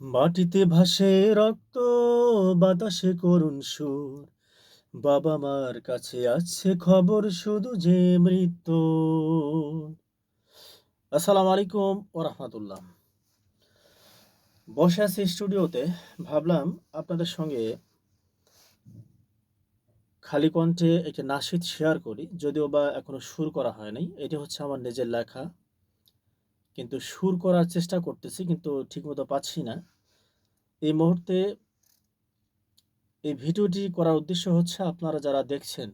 মাটিতে ভাসে রক্ত, বাতাসে করুণ সুর। বাবা মার কাছে আছে খবর শুধু যে মৃত্যু। আসসালামু আলাইকুম ও রহমতুল্লাহ। বসে আছি স্টুডিওতে, ভাবলাম আপনাদের সঙ্গে খালি কণ্ঠে একটি নাশিদ শেয়ার করি, যদিও বা এখনো সুর করা হয় নাই। এটি হচ্ছে আমার নিজের লেখা, কিন্তু সুর করার চেষ্টা করতেছি, কিন্তু ঠিকমতো পাচ্ছি না এই মুহূর্তে। এই ভিডিওটি করার উদ্দেশ্য হচ্ছে, আপনারা যারা দেখছেন,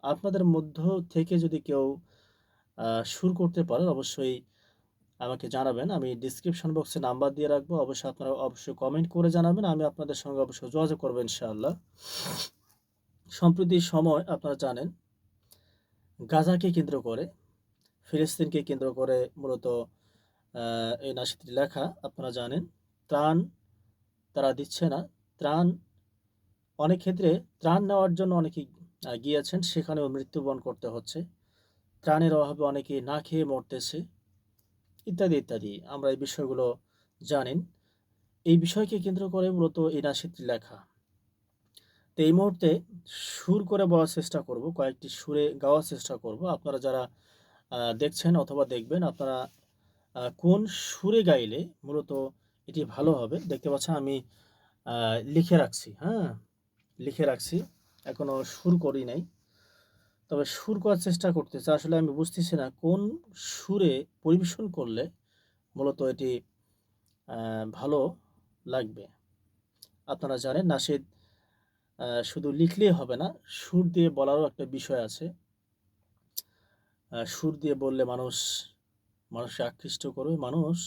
আপনাদের মধ্য থেকে যদি কেউ সুর করতে পারেন, অবশ্যই আমাকে জানাবেন। আমি ডিসক্রিপশন বক্সে নাম্বার দিয়ে রাখবো, অবশ্যই আপনারা অবশ্যই কমেন্ট করে জানাবেন। আমি আপনাদের সঙ্গে অবশ্যই যোগাযোগ করবো ইনশাআল্লাহ। সম্প্রতি সময় আপনারা জানেন, গাজাকে কেন্দ্র করে, ফিলিস্তিনকে কেন্দ্র করে মূলত এই নাশিদটি লেখা। আপনারা জানেন, ত্রাণ তারা দিচ্ছে না। ত্রাণ অনেক ক্ষেত্রে ত্রাণ নেওয়ার জন্য অনেকেই গিয়েছেন, সেখানেও মৃত্যুবরণ করতে হচ্ছে। ত্রাণের অভাবে অনেকে না খেয়ে মরতেছে, ইত্যাদি ইত্যাদি। আমরা এই বিষয়গুলো জানেন। এই বিষয়কে কেন্দ্র করে মূলত এই নাশিদটি লেখা। তো এই মুহূর্তে সুর করে বলার চেষ্টা করব, কয়েকটি সুরে গাওয়ার চেষ্টা করব। আপনারা যারা দেখছেন অথবা দেখবেন, আপনারা কোন সুরে গাইলে মূলত এটি ভালো হবে। দেখতে পাচ্ছেন আমি লিখে রাখছি, হ্যাঁ, লিখে রাখছি, এখনো সুর করি নাই। তবে সুর করার চেষ্টা করতেছি। আসলে আমি বুঝতেছি না কোন সুরে পরিবেশন করলে মূলত এটি ভালো লাগবে। আপনারা জানেন, নাশিদ শুধু লিখলেই হবে না, সুর দিয়ে বলারও একটা বিষয় আছে। সুর দিয়ে বললে মানুষকে আকৃষ্ট করবে। মানুষ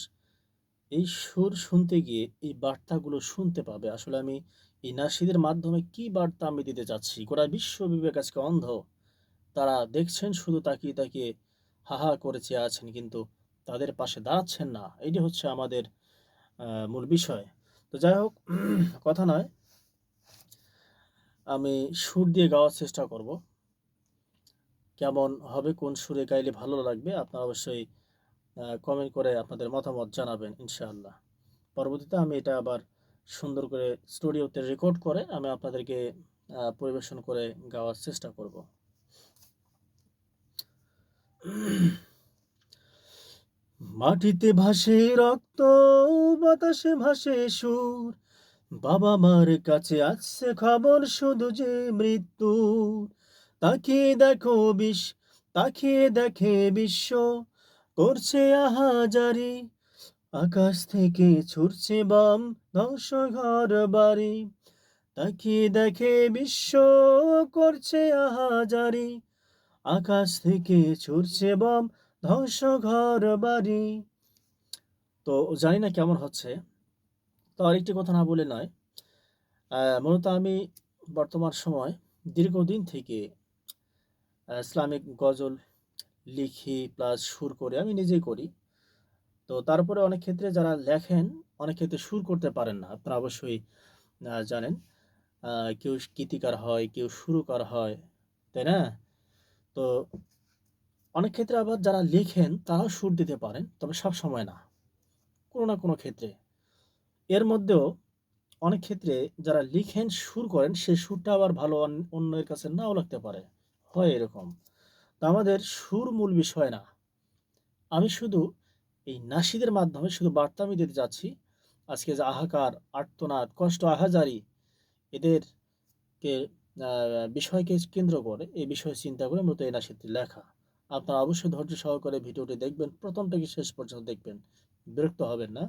এই সুর শুনতে গিয়ে এই বার্তাগুলো শুনতে পাবে। আসলে আমি এই নাশিদের মাধ্যমে কি বার্তা আমি দিতে চাচ্ছি, গোটা বিশ্ব বিবেক আজকে অন্ধ। তারা দেখছেন, শুধু তাকিয়ে তাকিয়ে হা হা করে চেয়ে আছেন, কিন্তু তাদের পাশে দাঁড়াচ্ছেন না। এটি হচ্ছে আমাদের মূল বিষয়। তো যাই হোক, কথা নয়, আমি সুর দিয়ে গাওয়ার চেষ্টা করব। কেমন হবে, কোন সুরে গাইলে ভালো লাগবে, আপনারা অবশ্যই কমেন্ট করে আপনাদের মতামত জানাবেন ইনশাআল্লাহ। পরবর্তীতে আমি এটা আবার সুন্দর করে স্টুডিওতে রেকর্ড করে আমি আপনাদেরকে পরিবেশন করে গাওয়ার চেষ্টা করব। মাটিতে ভাসে রক্ত, বাতাসে ভাসে সুর। বাবা মার কাছে আসছে খবর শুধু যে মৃত্যু। তাকিয়ে দেখো তাকিয়ে দেখে বিশ্ব করছে আহাজারি। আকাশ থেকে ছুটছে বাম, ধ্বংস ঘর বাড়ি। তাকিয়ে দেখে বিশ্ব করছে আহাজারি। আকাশ থেকে ছুটছে বম, ধ্বংস ঘর বাড়ি। তো জানি না কেমন হচ্ছে। তো আরেকটি কথা না বলে নয়, মূলত আমি বর্তমান সময় দীর্ঘদিন থেকে ইসলামিক গজল লিখি, প্লাস সুর করি, আমি নিজেই করি। তো তারপরে অনেক ক্ষেত্রে যারা লেখেন, অনেক ক্ষেত্রে সুর করতে পারেন না। আপনারা অবশ্যই জানেন, কেউ গীতিকার হয়, কেউ সুরকার হয়, তাই না? তো অনেক ক্ষেত্রে আবার যারা লেখেন তারাও সুর দিতে পারেন, তবে সব সময় না, কোনো না কোনো ক্ষেত্রে। এর মধ্যেও অনেক ক্ষেত্রে যারা লিখেন, সুর করেন, সেই সুরটা আবার ভালো অন্যের কাছে নাও লাগতে পারে, হয় এরকম। তো আমাদের সুর মূল বিষয় না। আমি শুধু এই নাশিদের মাধ্যমে শুধু বার্তা আমি দিতে যাচ্ছি। আজকে যে হাহাকার, আর্তনাদ, কষ্ট, আহাজারি, এদেরকে বিষয়কে কেন্দ্র করে, এই বিষয়ে চিন্তা করে মূলত এই নাশিদটি লেখা। আপনারা অবশ্যই ধৈর্য সহকারে ভিডিওটি দেখবেন, প্রথম থেকে শেষ পর্যন্ত দেখবেন, বিরক্ত হবেন না।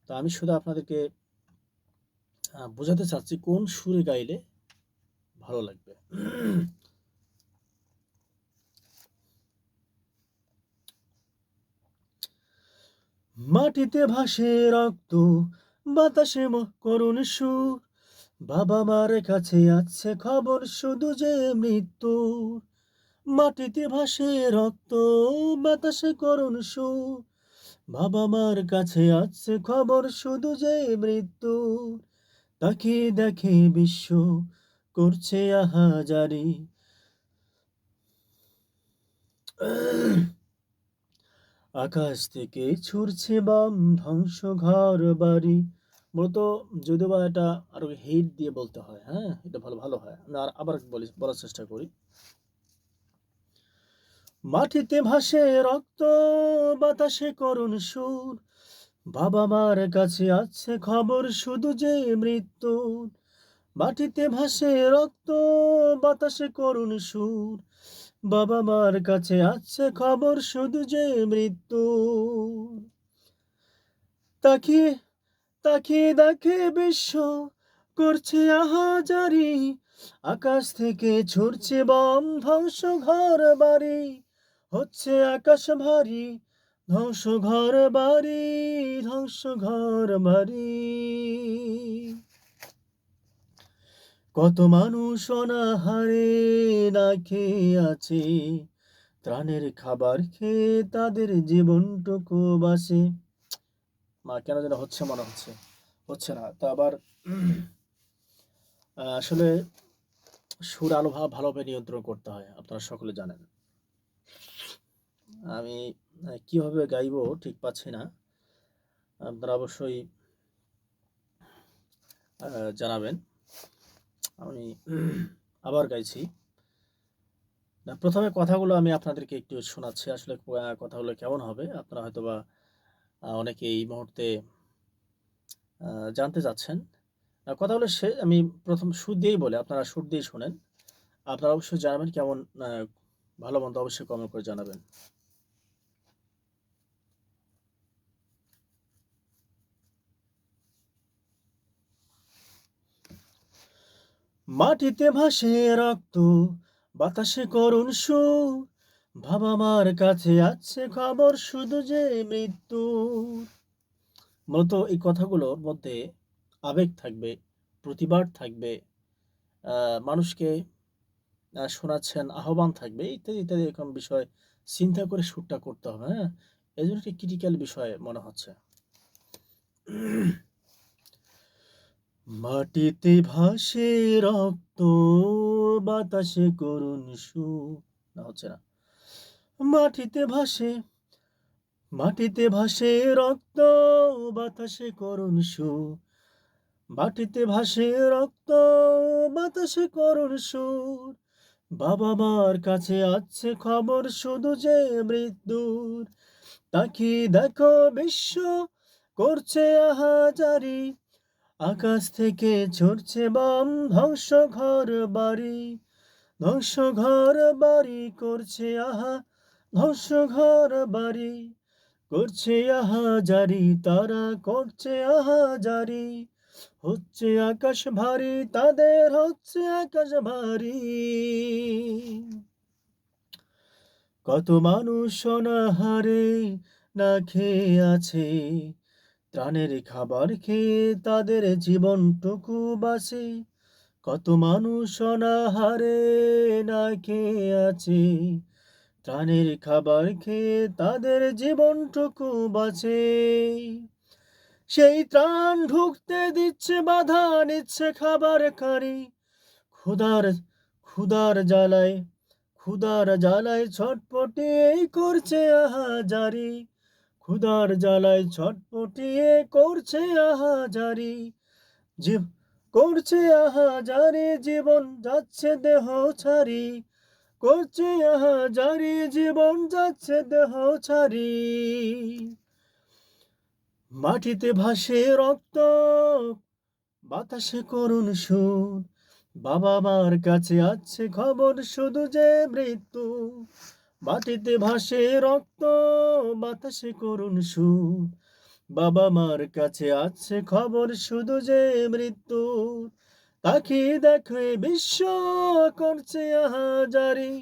তো আমি শুধু আপনাদেরকে বোঝাতে চাচ্ছি কোন সুরে গাইলে ভালো লাগবে। মাটিতে ভাসে রক্ত, বাতাসে করুণ সুর। বাবা মার কাছে আছে খবর শুধু যে মৃত্যু। মাটিতে ভাসে রক্ত, বাতাসে করুণ সুর। বাবা মার কাছে আছে খবর শুধু যে মৃত্যু। তাকিয়ে দেখে বিশ্ব করছে আহাজারি। আকাশ থেকে ছুড়ছে বম, ধ্বংস ঘর বাড়ি। মূলত যদিও বা এটা আরো হিট দিয়ে বলতে হয়, হ্যাঁ? এটা ভালো ভালো হয়। আমি আবার বলার চেষ্টা করি। মাটিতে ভাসে রক্ত, বাতাসে করুণ সুর, বাবা মার কাছে আছে খবর শুধু যে মৃত্যুর। মাটিতে ভাসে রক্ত, বাতাসে করুণ সুর, বাবা মার কাছে আছে খবর শুধু যে মৃত্যুর। তাকিয়ে তাকিয়ে দেখে বিশ্ব করছে আহাজারি, আকাশ থেকে ছুটছে বম, ধ্বংস ঘর বাড়ি, হচ্ছে আকাশ ভারী, ধ্বংস ঘর বাড়ি, ধ্বংস ঘর বাড়ি। কত মানুষ অনাহারে না খেয়ে আছে, ত্রাণের খাবার খেয়ে তাদের জীবনটুকু বাঁচে। কেন যেন হচ্ছে মনে হচ্ছে, হচ্ছে না। তো আবার আসলে সুর আলো ভালোভাবে নিয়ন্ত্রণ করতে হয়, আপনারা সকলে জানেন। আমি কিভাবে গাইবো ঠিক পাচ্ছি না। আপনারা অবশ্যই জানাবেন। আমি আবার গাইছি। প্রথমে কথাগুলো আমি আপনাদেরকে একটু শোনাচ্ছি। আসলে কথাগুলো কেমন হবে আপনারা হয়তোবা অনেকে এই মুহূর্তে জানতে চাচ্ছেন। কথাগুলো আমি প্রথম সুর দিয়েই বলি, আপনারা সুর দিয়ে শোনেন। আপনারা অবশ্যই জানাবেন কেমন, ভালো মন্দ অবশ্যই কমেন্ট করে জানাবেন। মাটিতে ভাসে রক্ত, বাতাসে করুণ সুর, বাবা মার কাছে আছে খবর শুধু যে মৃত্যুর। মূলত এই কথাগুলোর মধ্যে আবেগ থাকবে, প্রতিবাদ থাকবে, মানুষকে শোনাচ্ছেন, আহ্বান থাকবে, ইত্যাদি ইত্যাদি এরকম বিষয় চিন্তা করে সুরটা করতে হবে, হ্যাঁ? এজন্য একটি ক্রিটিক্যাল বিষয় মনে হচ্ছে। মাটিতে ভাসে রক্ত, বাতাসে করুণ সুর, না হচ্ছে না। মাটিতে ভাসে মাটিতে ভাসে রক্ত, বাতাসে করুণ সুর, মাটিতে ভাসে রক্ত, বাতাসে করুণ সুর, বাবা মার কাছে আছে খবর শুধু যে মৃত্যুর। তাকিয়ে দেখো বিশ্ব করছে আহাজারি, আকাশ থেকে ঝরছে বম, ধ্বংস ঘর বাড়ি, ধ্বংস ঘর বাড়ি করছে ধ্বংস ঘর বাড়ি করছে আহাজারি, তারা করছে আহাজারি, হচ্ছে আকাশ ভারী, তাদের হচ্ছে আকাশ ভারী। কত মানুষ অনাহারে না খেয়ে আছে, ত্রাণের খাবার খেয়ে তাদের জীবনটুকু বাঁচে। কত মানুষ অনাহারে না খেয়ে আছে, ত্রাণের খাবার খেয়ে তাদের জীবনটুকু বাঁচে। সেই ত্রাণ ঢুকতে দিচ্ছে বাধা, নিচ্ছে খাবার কারি, ক্ষুধার ক্ষুধার জ্বালায় ক্ষুধার জ্বালায় ছটপটিয়ে করছে আহাজারি, ক্ষুধার জ্বালায় ছটপটিয়ে করছে আহাজারি, জীব করছে আহাজারি, জীবন যাচ্ছে দেহ ছাড়ি, করছে আহাজারি, জীবন যাচ্ছে দেহ ছাড়ি। মাটিতে ভাসে রক্ত, বাতাসে করুণ সুর, বাবা মার কাছে আছে খবর শুধু যে মৃত্যু। মাটিতে ভাসে রক্ত, বাতাসে করুণ সুর, বাবা মার কাছে আছে খবর শুধু যে মৃত্যু। তাকিয়ে দেখে বিশ্ব করছে আহাজারি,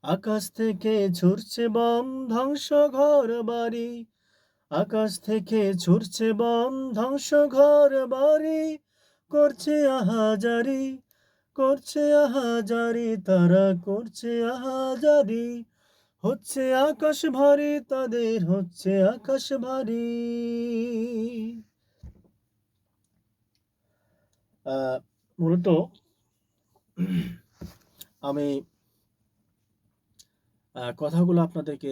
আকাশ থেকে ছুটছে বম, ধ্বংস ঘর বাড়ি, আকাশ থেকে ছুটছে বম, ধ্বংস ঘর বাড়ি করছে আহাজারি, করছে আহাজারি, তারা করছে আহাজারি, হচ্ছে আকাশ ভারী, তাদের হচ্ছে আকাশ ভারী। মূলত আমি কথাগুলো আপনাদেরকে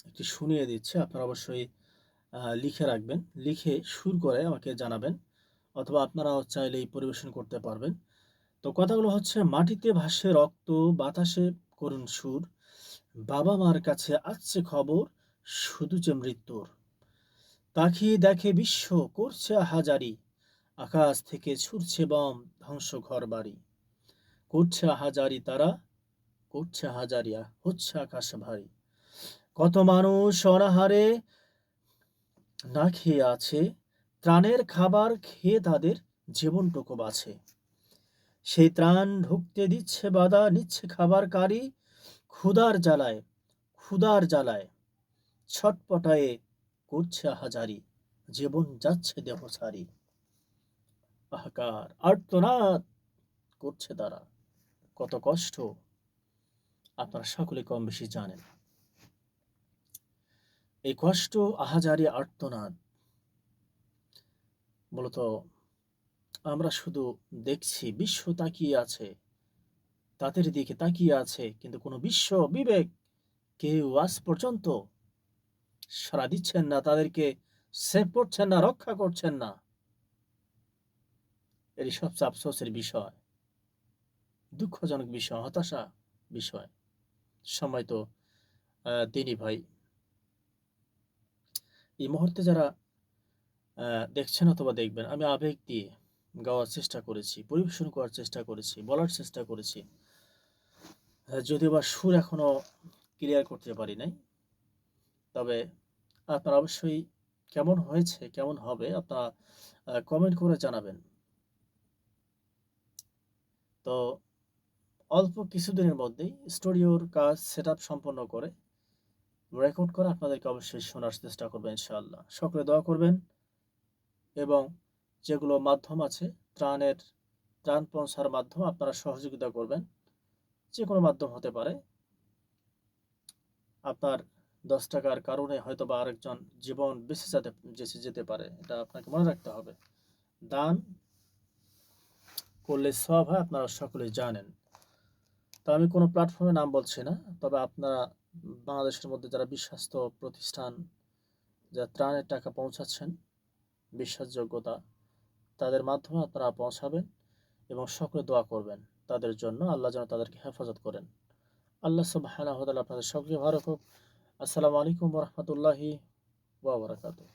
একটু শুনিয়ে দিচ্ছি, আপনারা অবশ্যই লিখে রাখবেন। লিখে সুর করে আমাকে জানাবেন, অথবা আপনারাও চাইলেই পরিবেশন করতে পারবেন। তো কথাগুলো হচ্ছে, মাটিতে ভাসে রক্ত, বাতাসে করুণ সুর, বাবা মার কাছে আসছে খবর, শুধু যে মৃত্যুর। তাকিয়ে দেখে বিশ্ব, করছে হাজারি, আকাশ থেকে ছুটছে বম, ধ্বংস ঘরবাড়ি। করছে হাজারি তারা, করছে হাজারিয়া, হচ্ছে আকাশ ভারী। কত মানুষ অনাহারে না খেয়ে আছে, ত্রাণের খাবার খেয়ে তাদের জীবনটুকু বাঁচে। সেই ত্রাণ ঢুকতে দিচ্ছে বাধা, নিচ্ছে খাবার কারি, ক্ষুধার জ্বালায়, ক্ষুধার জ্বালায় ছটপটায়ে করছে হাজারি, জীবন যাচ্ছে দেহ ছাড়ি। হাহাকার আর্তনাদ করছে তারা, কত কষ্ট আপনারা সকলে কম বেশি জানেন। এই কষ্ট, আহাজারি, আর্তনাদ মূলত আমরা শুধু দেখছি, বিশ্ব তাকিয়ে আছে, তাদের দিকে তাকিয়ে আছে, কিন্তু কোনো বিশ্ব বিবেক কেউ আজ পর্যন্ত সাড়া দিচ্ছেন না, তাদেরকে সেভ করছেন না, রক্ষা করছেন না। এটি সবচেয়ে আফসোসের বিষয়, দুঃখজনক বিষয়, হতাশা বিষয়। সময় তো দিনই ভাই, এই মুহূর্তে যারা দেখছেন অথবা দেখবেন, আমি আবেগ দিয়ে গাওয়ার চেষ্টা করেছি, পরিবেশন করার চেষ্টা করেছি, বলার চেষ্টা করেছি, যদিও বা সুর এখনো ক্লিয়ার করতে পারি নাই। তবে আপনারা অবশ্যই কেমন হয়েছে, কেমন হবে, আপনারা কমেন্ট করে জানাবেন। তো অল্প কিছুদিনের মধ্যেই স্টুডিওর কাজ সেটআপ সম্পন্ন করে রেকর্ড করে আপনাদেরকে অবশ্যই শোনার চেষ্টা করবেন ইনশাআল্লাহ। সকলে দোয়া করবেন, এবং যেগুলো মাধ্যম আছে ত্রাণ পৌঁছার মাধ্যম, আপনারা সহযোগিতা করবেন। যে কোনো মাধ্যম হতে পারে। আপনার 10 টাকার কারণে হয়তো বা আরেকজন জীবন বেঁচে যেতে পারে, এটা আপনাকে মনে রাখতে হবে। দান করলে সওয়াব হয়, আপনারা সকলেই জানেন। তো আমি কোনো প্ল্যাটফর্মের নাম বলছি না, তবে আপনারা বাংলাদেশের মধ্যে যারা বিশ্বস্ত প্রতিষ্ঠান, যারা ত্রাণের টাকা পৌঁছাচ্ছেন, বিশ্বাসযোগ্যতা, তাদের মাধ্যমে আপনারা পৌঁছাবেন এবং সকলে দোয়া করবেন তাদের জন্য, আল্লাহ যেন তাদেরকে হেফাজত করেন। আল্লাহ সুবহানাহু ওয়া তাআলা আপনাদের সকলকে ভালো রাখুক। আসসালামু আলাইকুম ওয়া রাহমাতুল্লাহি ওয়া বারাকাতুহু।